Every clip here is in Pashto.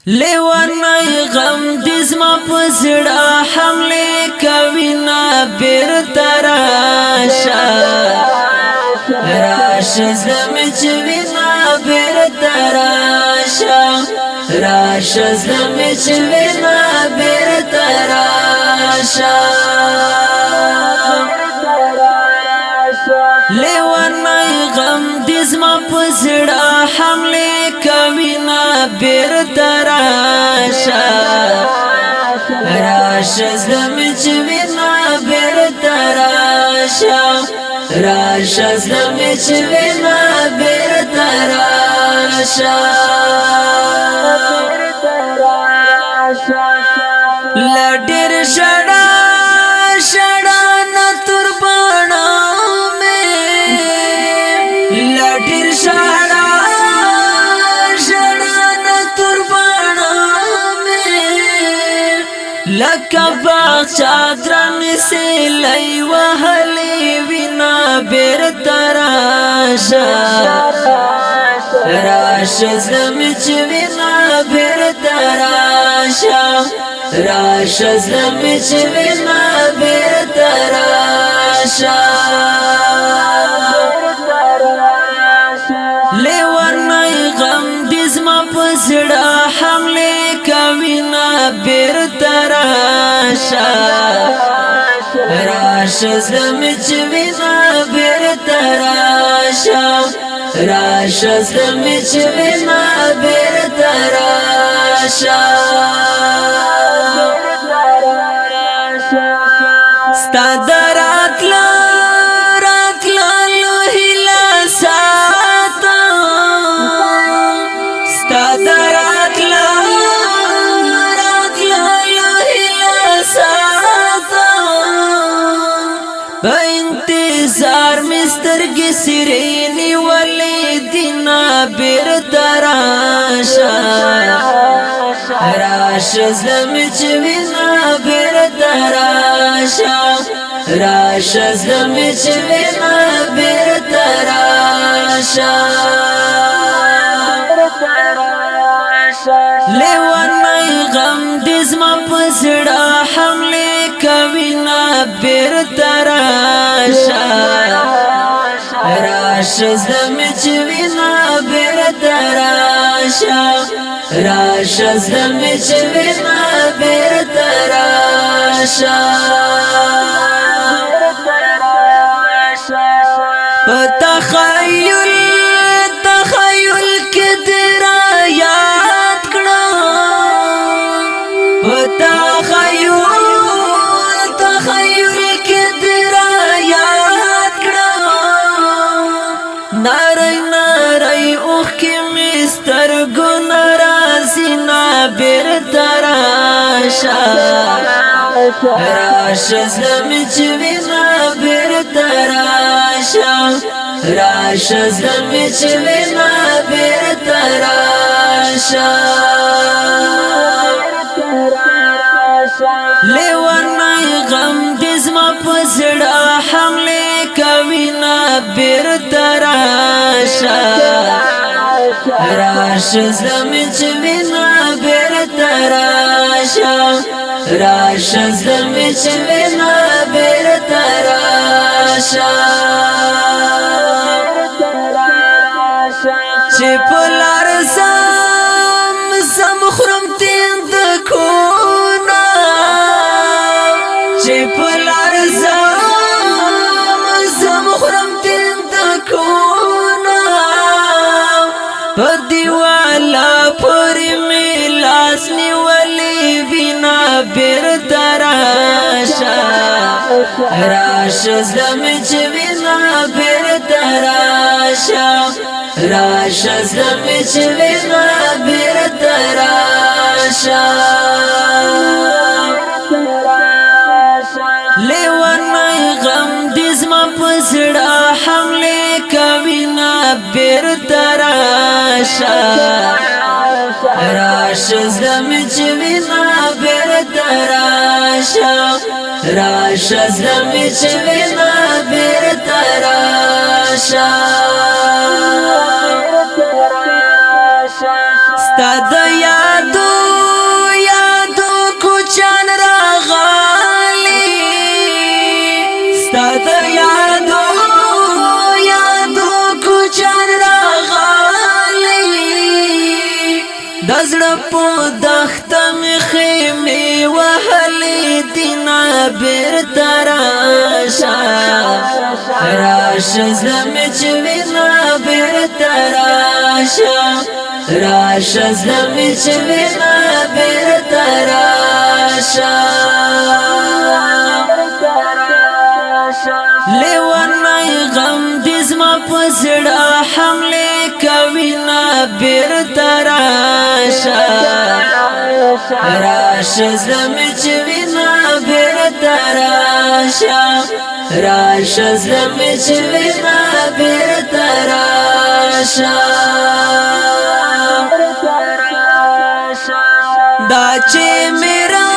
لیوانی غم دزما پزڑا حملے کوینا بیرتا راشا راش زمچ وینا بیرتا راشا راش زمچ وینا بیرتا راشا لیوانی غم دزما پزڑا حملے کوینا بیرتا راشا راش زمچ وینا بیرتا راشا راش زمچ وینا بیرتا راشا لڈر شڑا شڑا نتر بانا میں لڈر شڑا لکا باغ چادران سے لئی وحلی وینا بیرتا راشا راش زمچ وینا بیرتا راشا راش زمچ وینا بیرتا راشا لیوانی غم دزما پزڑا حملے کوینا بیرتا راشا راش زمچ وینا بیرتا راشا راش زمچ وینا بیرتا راشا ستا درات لو هلا ساتا ستا درات لو هلا ساتا با انتظار مستر گسرینی ولی دینا بیرتا راشا راش زمچ وینا بیرتا راشا راش زمچ وینا بیرتا راشا لیوانی غم دزما پزڑا حملے کوینا بیرتا راشا راش زمچ وینا بیرتا راشا راش زمچ وینا بیرتا راشا تخیل کدرا یاد کڑا تخیل کدرا یاد کڑا ناری اوخ کی مستر گنا رازینا بیرتا راشا راش زمچ وینا بیرتا راشا راش زمچ وینا بیرتا راشا لیوانی غم دزما پزڑا حملے کوینا بیرتا راشا راش زمچ وینا بیرتا راشا راش زمچ وینا بیرتا راشا چی پلار زم خرم تیند کونا چی پلار زم خرم تیند کونا دیوالا پوری میلاس نیولی بینا بیرتا راشا راش زمچ وینا بیرتا راشا راش زمچ وینا بیرتا راشا لیوانی غم دزما پزڑا حملے کوینا بیرتا راشا راش زمچ وینا بیرتا راشا راش زمچ وینا بیرتا راشا ستا د یادو زړه په دښته مې خیمې وهلې دینا بیرته راشه راشه زړه مې چې وینا بیرته راشه راشه زړه مې چې وینا بیرته راشه لیوانای غم دې زما په زړه حملې کوي نه بیرته راشه راشه زړه مې چې وینا بیرته راشه راشه زړه مې چې وینا بیرته راشه دا چې میرا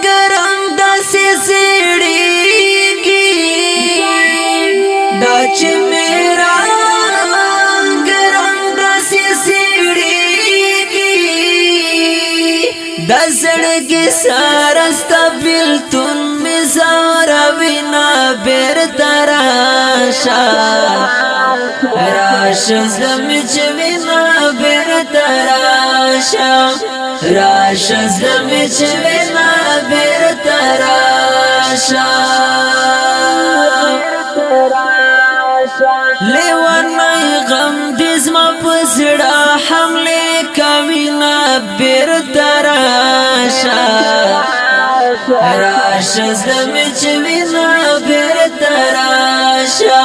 ګرم داسې زړېږي دا چې میرا ګرم داسې زړېږي دا زړګي سره ستا بېلتون مې ځوروي نه بېرته راشه راشه زړه مې چې وینا بېرته راشه راشه زړه مې چې وینا بېرته راشه لیوانای غم دې زما په زړه حملې کوي نه بېرته راشه راشه زړه مې چې وینا بېرته راشه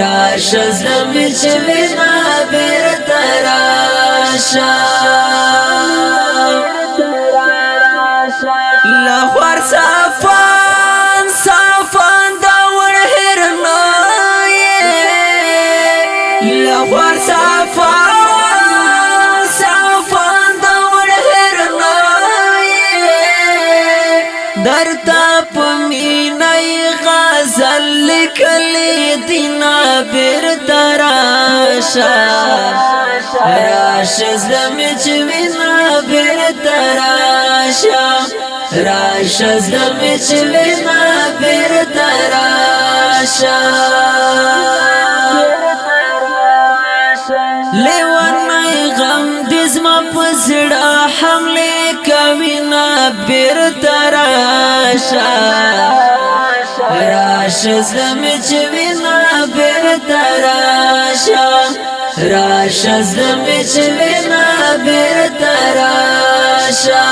راشه زړه مې چې وینا بېرته راشه لخوار صافان صافان دا ور هرنای لخوار صافان صافان دا ور هرنای درتا پمینای غزل لیکلی دینا بیرته راشه راشه زړه مې چې وینا بیرته راشه راشه زړه مې چې وینا بیرته راشه لیوانای غم دې زما په زړه حملې کوي نه بیرته راشه راشه زړه مې چې وینا بیرته راشه راشه زړه مې چې وینا بیرته راشه